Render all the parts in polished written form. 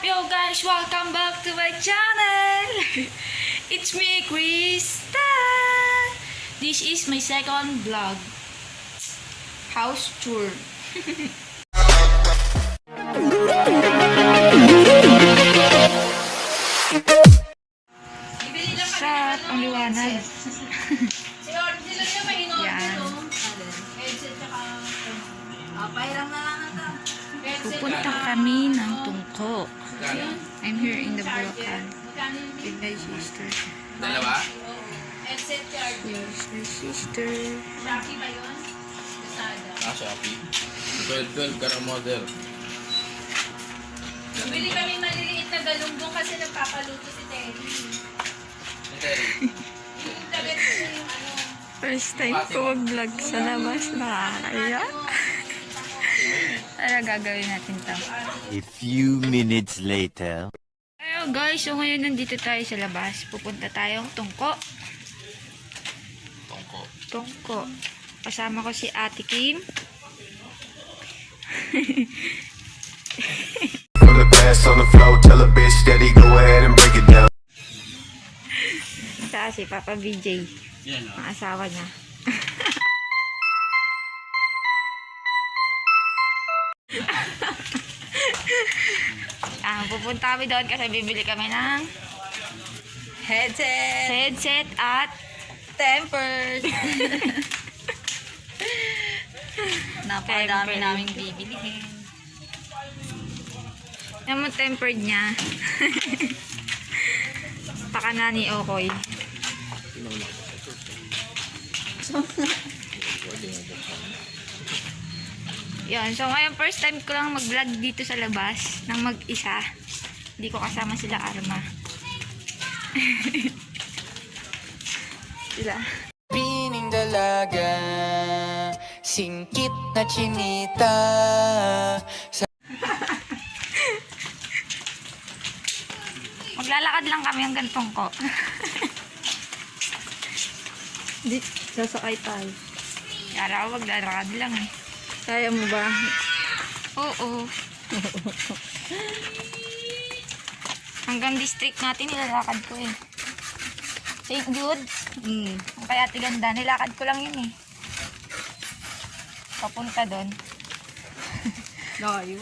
Yo guys, welcome back to my channel. It's me, Krista. This is my second vlog. House tour. Shot ang liwanag. Yan. Pupunta kami ng Tungko. I'm here in the Bulacan with my sister. Dalawa? Here's my sister. Shopee. Shopee. 12 ka ng model. Bili kami maliliit na galunggong kasi nagpapaluto si Terry. Yung dagat yung ano. First time ko mag-vlog sa labas. Nakakaya. Ano gagawin natin to? A few minutes later. Ayo guys, so ngayon nandito tayo sa labas. Pupunta tayong Tungko. Tungko. Kasama ko si Ate Kim. Put the bass on the floor, tell a bitch steady, go ahead and break it down. Sa si Papa BJ. Ang asawa niya. Pupunta kami doon kasi bibili kami ng headset at tempered. Napakadami naming bibilihin. Yung tempered niya. Pakana ni Okoy. Yun, so ngayon first time ko lang mag-vlog dito sa labas nang mag-isa. Hindi ko kasama sila Arma. Sila. Pining dalaga, singkit na chinita. Maglalakad lang kami hanggang Tungko. Di, sasakay tayo. Yara ako maglalakad lang eh. Kaya mo ba? Oo. Hanggang district natin nilalakad ko eh. St. Jude. Ang kaya Tiganda, nilakad ko lang yun eh. Papunta doon. Layo.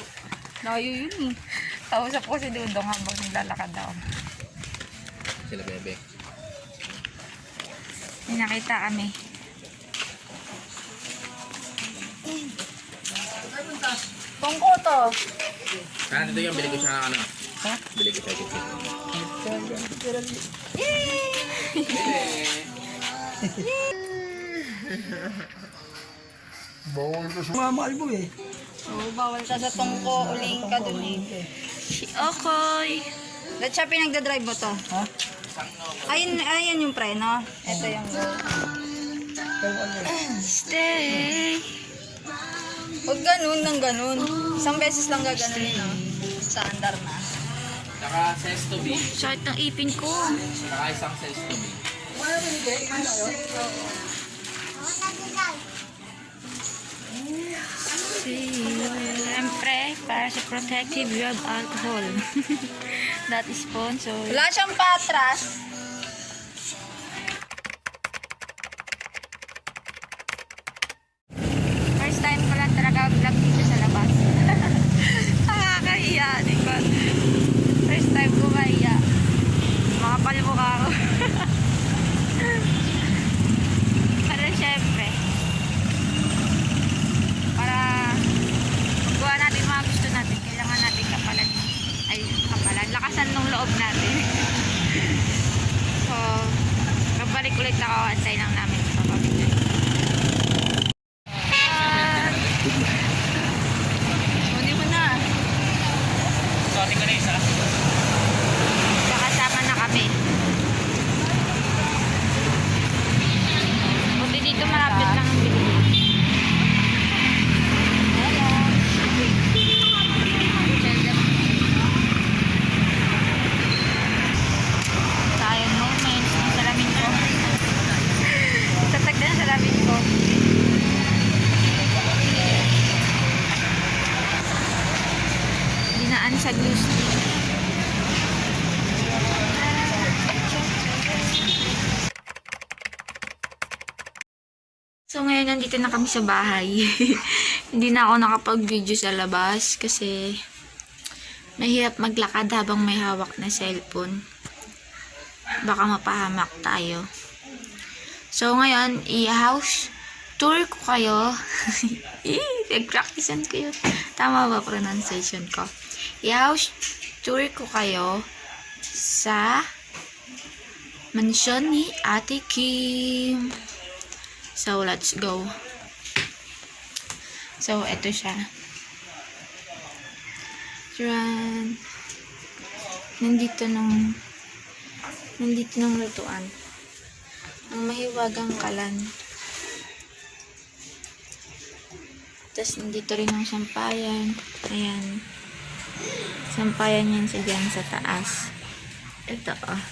Layo yun eh. Kausap ko si Dudong habang naglalakad ako. Sila bebe. May nakita kami. Tungko to. Kaya dito yung bili ko siya ng ano. Ha? Bili ko siya dito. Oo, bawal ka sa tungko. Uling ka dun eh. Si Okoy. Ba't siya pinagdadrive mo to? Ha? Ayun yung preno. Ito yung go. Stay. Huwag ganun ng ganun. Isang beses lang gaganunin no? Sa andar na. Saka says to be. Short ng ipin ko. Saka isang says to be. Siyempre, para sa protective drug alcohol. That is sponsored. Wala siyang patras. First time ko lang talaga vlog dito sa labas. Nakakahiya, di ba? First time ko mahiya. Makapal mukha ako. Pero syempre, para magawa natin mga gusto natin, kailangan natin kapalan, lakasan ng loob natin. So, babalik ulit ako, antay lang namin sa papamigay. Kunin mo na. Sorry ko na isa. Kakasama na kami. Buti dito malapit lang ang bibili. Sayang moments ng salamin ko. Tatag na ang salamin ko. Dinaan sa glue stick. ngayon nandito na kami sa bahay. Hindi na ako nakapag-video sa labas kasi mahirap maglakad habang may hawak na cellphone. Baka mapahamak tayo. So ngayon, i-house tour ko kayo. Nag-practicean ko yun. Tama ba pronunciation ko? I-house tour ko kayo sa mansyon ni Ate Kim. So, let's go. So, eto siya. Tran. Nandito nung lutuan. Ang mahiwagang kalan. Tapos, nandito rin ang sampayan. Ayan. Sampayan yan sa dyan sa taas. Ito, oh.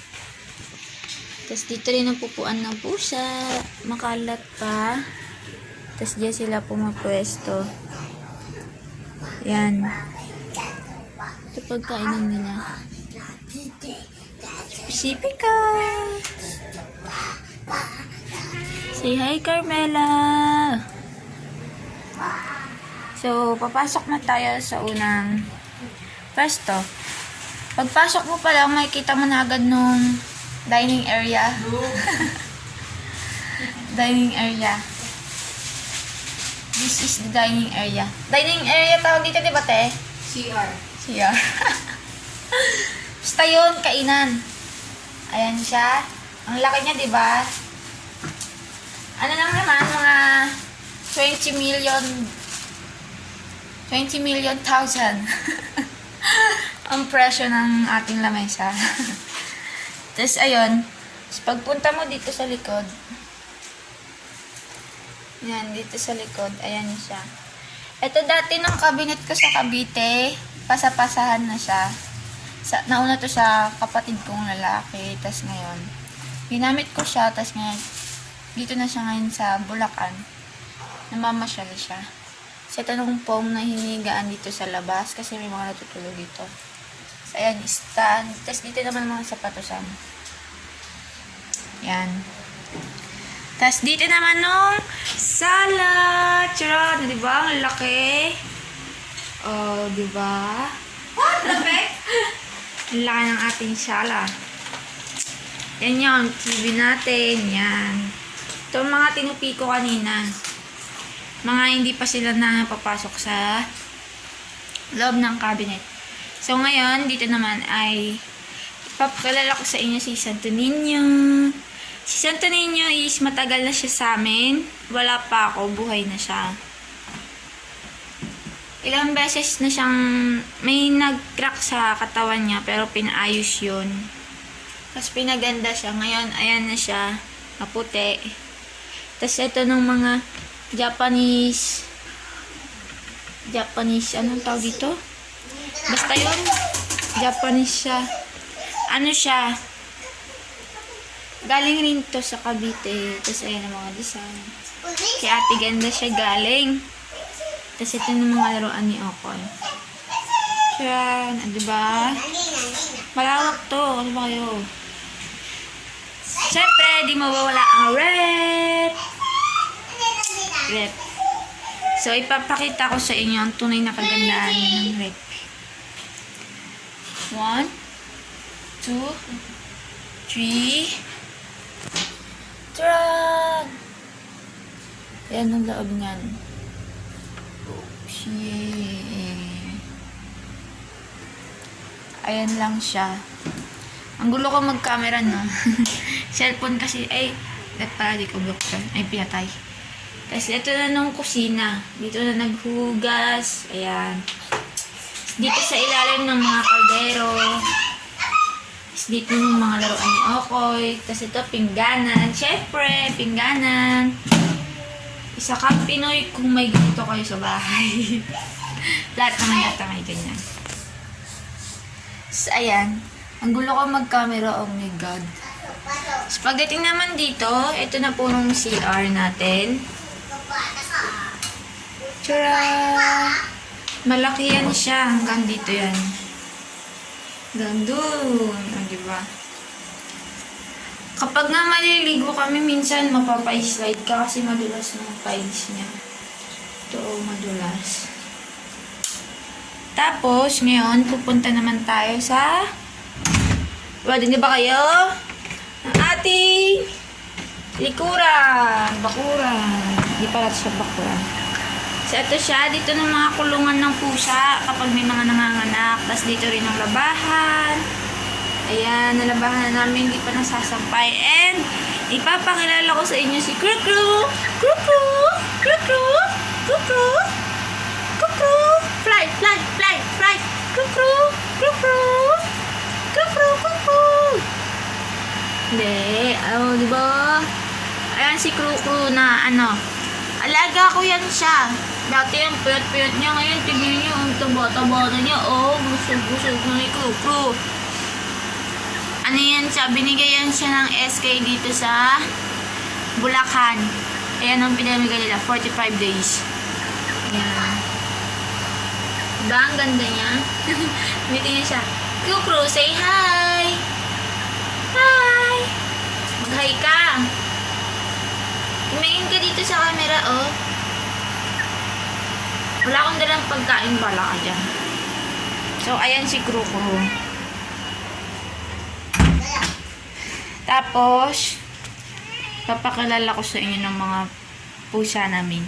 Tapos dito rin ang pupuan ng pusa. Makalat pa. Tapos diyan sila pumapwesto. Yan. Ito pagkainan nila. Pacifica! Say hi, Carmela! So, papasok na tayo sa unang pwesto. Pagpasok mo pa lang, makikita mo na agad nung dining area. Dining area. This is the dining area. Dining area tawag dito, di ba, te? CR. CR. Basta yun, kainan. Ayan siya. Ang laki niya, di ba? Ano lang naman, mga 20 million thousand. Ang presyo ng ating lamesa. Tapos, ayun. Tapos, pagpunta mo dito sa likod. Yan, dito sa likod. Ayan siya. Ito dati ng cabinet ko sa Cavite. Pasapasahan na siya. Nauna to sa kapatid kong lalaki. Tapos, ngayon. Ginamit ko siya. Tapos, ngayon. Dito na siya ngayon sa Bulacan. Namamasyal siya. Sa tanong foam na hinigaan dito sa labas. Kasi may mga natutulog dito. So, ayan, stand. Tapos, dito naman mga sapatosan. Yan. Tapos, dito naman nung sala. Charot! Diba? Ang laki. Oh, diba? What? Laki? Ang laki ng ating sala. Yan yun. TV natin. Yan. Ito ang mga tinupi ko kanina. Mga hindi pa sila napapasok sa loob ng cabinet. So, ngayon, dito naman ay ipapakilala ko sa inyo si Santo Niño. Si Santo Niño is matagal na siya sa amin. Wala pa ako, buhay na siya. Ilang beses na siyang may nag-crack sa katawan niya pero pinaayos yun. Tapos pinaganda siya. Ngayon, ayan na siya. Maputi. Tapos ito nung mga Japanese, anong tawag dito? Basta yun, Japanese siya. Ano siya? Galing rin to sa Cavite. Tapos ayan ang mga design. Kay Ate Ganda siya galing. Tapos ito ng mga laruan ni Okoy. Yan, diba? Malawak to. Ano ba kayo? Siyempre, di mawawala ang rep. So, ipapakita ko sa inyo ang tunay na kagandaan ng rep. 1, 2, 3. Tran! Yan ang loob niyan. Ayan lang siya. Ang gulo ko mag-camera, no? Cellphone kasi, ay, pala di ko buksan. Ay, pinatay. Tapos, ito na nung kusina. Dito na naghugas. Ayan. Dito sa ilalim ng mga kaldero. Tapos, dito yung mga laruan ni Okoy. Tapos, ito, pingganan. Siyempre, pingganan. Isa kang Pinoy kung may ganito kayo sa bahay. Lahat naman yata may ganyan. So, ayan. Ang gulo ko mag-camera. Oh my God. So, pagdating naman dito, ito na po nung CR natin. Tara! Malaki yan siya. Hanggang dito yan. Hanggang dun. O, diba? Kapag nga maliligo kami, minsan mapapa-slide ka kasi madulas ng piles niya. Ito, madulas. Tapos, ngayon, pupunta naman tayo sa... Pwede niyo ba kayo? Ang ating likuran. Bakuran. Hindi pala siya bakuran. So, ito siya. Dito ng mga kulungan ng pusa kapag may mga nanganganak. Tapos dito rin ang labahan. Ayan, nalabahan na namin, hindi pa nasasampay. And, ipapakilala ko sa inyo si Krukru! Krukru! Krukru! Krukru! Krukru! Fly! Fly! Fly! Fly! Krukru! Krukru! Krukru! Krukru! Hindi. Oh, di ba? Ayan si Krukru na ano. Alaga ko yan siya. Dati yung puyat-puyat niya. Ngayon, tignan niyo, ang taba-taba na niya. Oh, busog-busog na ni Krukru. Ano yan siya, binigay yan siya ng SK dito sa Bulacan. Ayan ang pinamigay nila, 45 days. Ayan. Diba, ang ganda niya? Meeting niya siya. Krukru, say hi! Hi! Mag-hi ka! Tumingin ka dito sa camera, oh. Wala akong dalang pagkain, bala ka dyan. So, ayan si Krukru. Tapos, papakilala ko sa inyo ng mga pusa namin.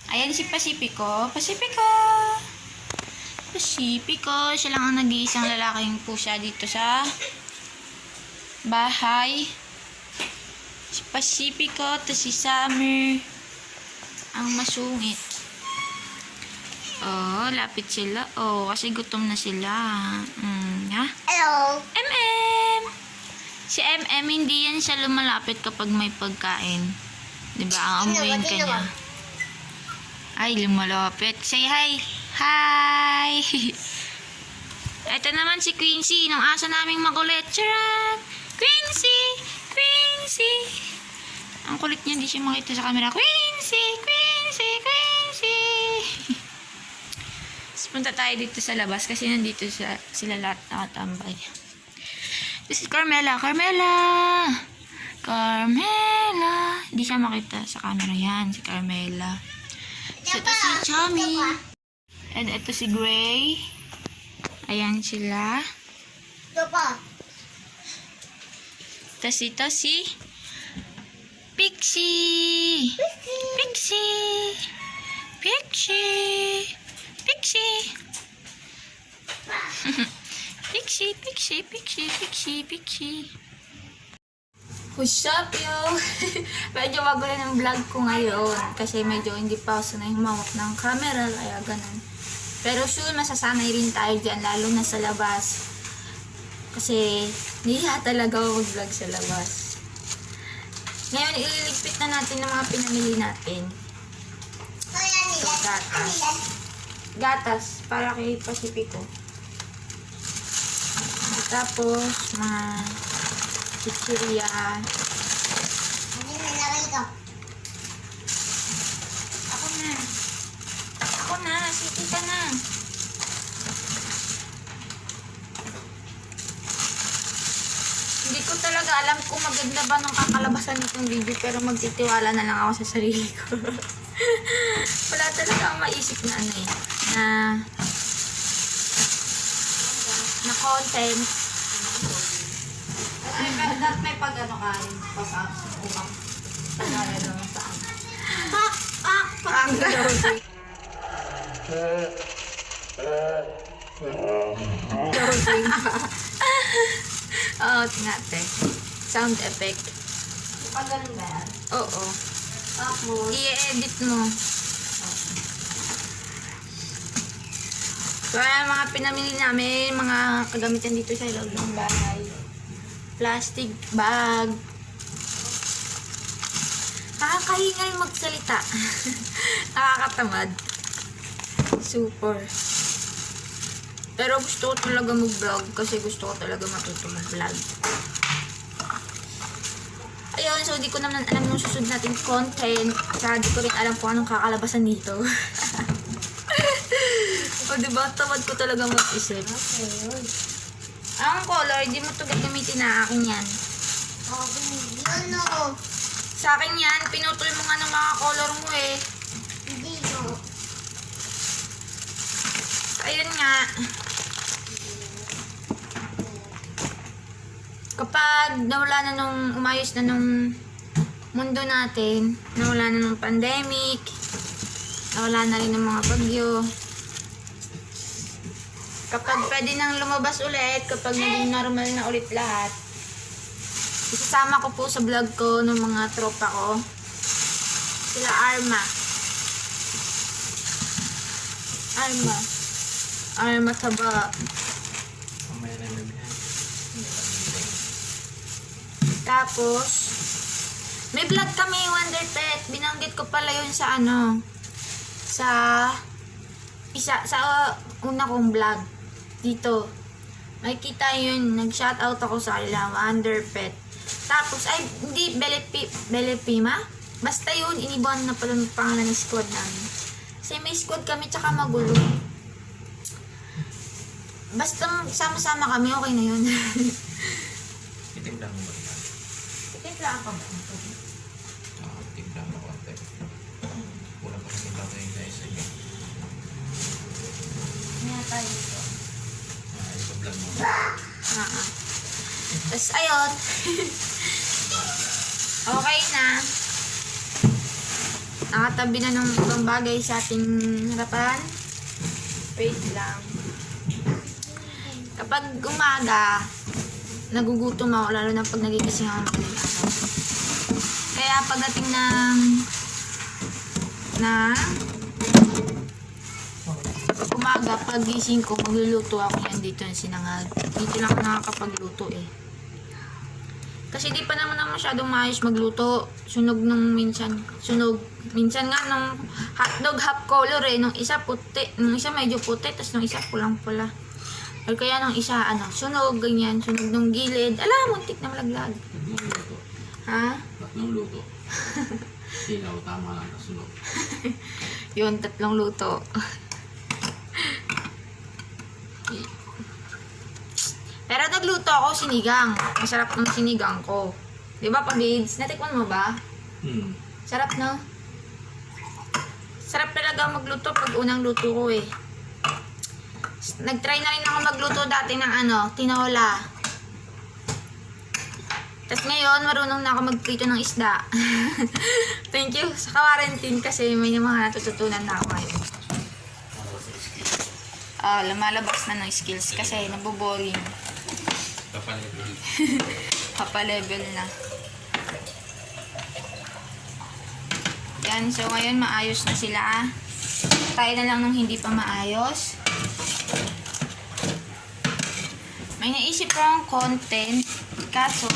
Ayan si Pacifico. Pacifico! Pacifico. Siya lang ang nag-iisang lalaking pusa dito sa bahay. Si Pacifico, to si Summer. Ang masungit. Oh, lapit sila. Oh, kasi gutom na sila. Ha? Hello! MM! Si MM, hindi yan siya lumalapit kapag may pagkain. Diba? Ang amuin ka niya. Ay, lumalapit. Say hi! Hi! Ito naman si Quincy, ng aso naming makulit. Charan! Quincy! Quincy! Ang kulit niya, hindi siya makita sa camera. Quincy! Quincy! Quincy! Punta tayo dito sa labas kasi nandito sila lahat nakatambay. This is Carmela. Carmela! Carmela! Hindi siya makita sa camera yan. Si Carmela. So, ito si Chummy. And ito si Gray. Ayan sila. Tapos ito si Pixie! Pixie! Pixie! Pixie! Pixie, Pixie, Pixie, Pixie, Pixie. What's up, yo? Medyo magulo ng vlog ko ngayon kasi medyo hindi pa ako sanay humawak ng camera, kaya ganun. Pero soon, masasanay rin tayo dyan, lalo na sa labas. Kasi, niya talaga ako mag-vlog sa labas. Ngayon, ililigpit na natin ng mga pinamili natin. So, gatas. Gatas, para kay Pacifico. Tapos, mga chichirya. Ako na. Ako na, sige ka na. Hindi ko talaga alam kung maganda ba ng kakalabasan nitong video, pero magtitiwala na lang ako sa sarili ko. Wala talaga akong maisip na ano eh, na content. May pag-ano ka rin pa sa upang pag-ano naman sa akin. Oo, tingate. Sound effect. Pag-ano ba yan? Oo. Tapos, I-edit mo. So, ayan, mga pinamili namin, mga kagamitan dito sa loob ng bahay. Plastic bag. Nakakahingal magsalita. Nakakatamad. Super. Pero gusto ko talaga mag-vlog kasi gusto ko talaga matuto mag-vlog. Ayun, so di ko naman alam yung susunod natin content. Kaya di ko rin alam kung anong kakalabasan dito. O diba, tamad ko talaga mag-isip. Ang color, hindi mo ito gagamitin na akin yan. Ano? Sa akin yan, pinutol mo nga ng mga color mo eh. Hindi no. Ayun nga. Kapag nawala na nung, umayos na nung mundo natin, nawala na nung pandemic, nawala na rin ng mga bagyo, kapag pwede nang lumabas ulit, kapag naging normal na ulit lahat, isasama ko po sa vlog ko ng mga tropa ko, sila Arma Taba. Mamaya na yung bibigyan. Tapos, may vlog kami, Wonder Pet. Binanggit ko pala yun sa sa una kong vlog. Dito. Makikita yun, nag-shoutout ako sa kanila, Wonder Pet. Tapos, ay, hindi, Belepima? Basta yun, inibuan na pala ng pangalan ng squad namin. Kasi may squad kami, tsaka magulo. Basta sama-sama kami, okay na yun. Itimpla mo ba ito? Timplaan pa ba? Timpla mo konti. Kulang pa sa timpla ko yung guys. Kaya tayo ito. Ito vlog mo. Tapos, ayun. Okay na. Nakatabi na ng ibang bagay sa ating harapan. Wait lang. Kapag umaga, nagugutom ako, lalo na pag nagigising ako ng madaling araw. Kaya pagdating na umaga, pag gising ko, magluluto ako yan dito ng sinangag. Dito lang ako nakakapagluto eh. Kasi di pa naman ako masyadong maayos magluto. Sunog nung minsan. Minsan nga nung hotdog half color eh. Nung isa puti. Nung isa medyo puti. Tapos nung isa pulang-pula. Or kaya nung isa sunog, ganyan. Sunog nung gilid. Ala, muntik na malaglag. Tatlong luto. Ha? Tatlong luto. Silaw, tama lang. Nasunog. Yun, 3 luto. Pero nagluto ako sinigang. Masarap ng sinigang ko. Di ba, Pabids? Natikman mo ba? Sarap, no? Sarap talaga magluto pag unang luto ko eh. Nag-try na rin ako magluto dati ng tinola. Tapos ngayon, marunong na ako magprito ng isda. Thank you sa quarantine kasi may mga natututunan na ako ngayon. Lumalabas na ng skills kasi naboboring. Papalevel. Papa-level na. Yan, so ngayon maayos na sila. Tayo na lang nung hindi pa maayos. May naisip ko ang content, kaso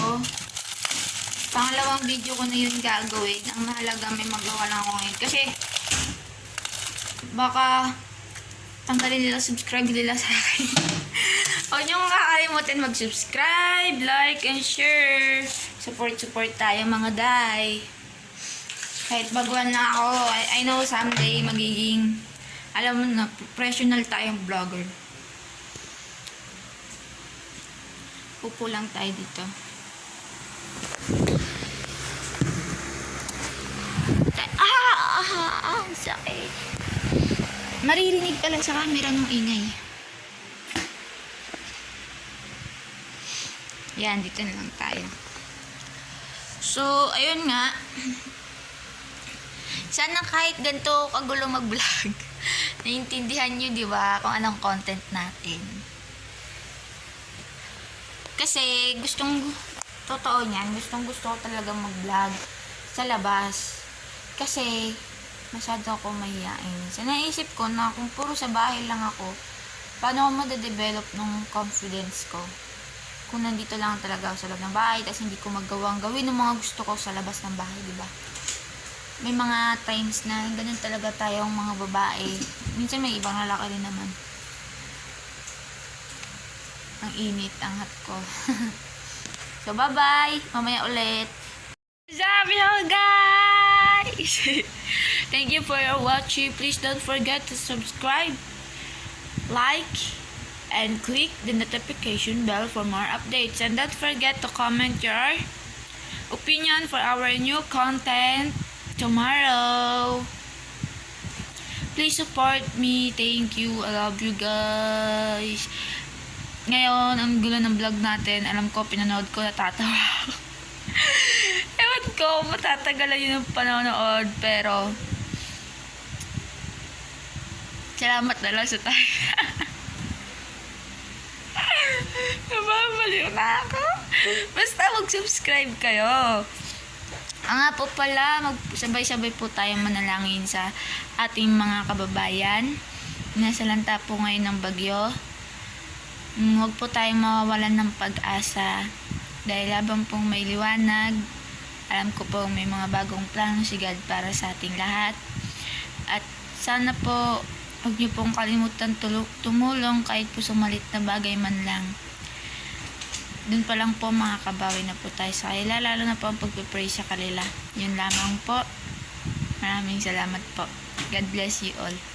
pangalawang video ko na yun gagawin. Ang mahalaga may magawa lang ako ngayon. Kasi baka tanggalin nila, subscribe nila sa akin. Huwag nyo kakalimutan mag-subscribe, like, and share. Support tayo mga day. Kahit baguhan na ako, I know someday magiging, alam mo na, professional tayong vlogger. Upo lang tayo dito. Ang sakit. Maririnig pala sa camera ng ingay. Yan, dito na lang tayo. So, ayun nga. Sana kahit ganito kagulo mag-vlog, naiintindihan nyo, di ba, kung anong content natin. Kasi, totoo niyan, gusto ko talaga mag-vlog sa labas. Kasi, masyado ako mahihain. So, naisip ko na kung puro sa bahay lang ako, paano ako madadevelop ng confidence ko? Kung nandito lang talaga ako sa loob ng bahay, tapos hindi ko magawang gawin ng mga gusto ko sa labas ng bahay, di ba? May mga times na ganun talaga tayong mga babae. Minsan may ibang lalaki rin naman. Ang init, ang hot ko. So, bye-bye! Mamaya ulit. Sabi ho, guys! Thank you for your watching. Please don't forget to subscribe, like, and click the notification bell for more updates. And don't forget to comment your opinion for our new content tomorrow. Please support me. Thank you. I love you guys. Ngayon, ang gulo ng vlog natin. Alam ko, pinanood ko, natatawa ako. Ewan ko, matatagalan yun ang panonood. Pero, salamat na lang sa tayo. Nababaliw na ako. Basta mag-subscribe kayo. Nga po pala, sabay-sabay po tayong manalangin sa ating mga kababayan. Nasa lanta po ngayon ng bagyo. Huwag po tayong mawawalan ng pag-asa. Dahil habang pong may liwanag, alam ko po may mga bagong plano si God para sa ating lahat. At sana po, huwag niyo pong kalimutan tumulong kahit po sumalit na bagay man lang. Doon pa lang po makakabawi na po tayo sa kanila, lalo na po ang pagpipray sa kanila. Yun lamang po. Maraming salamat po. God bless you all.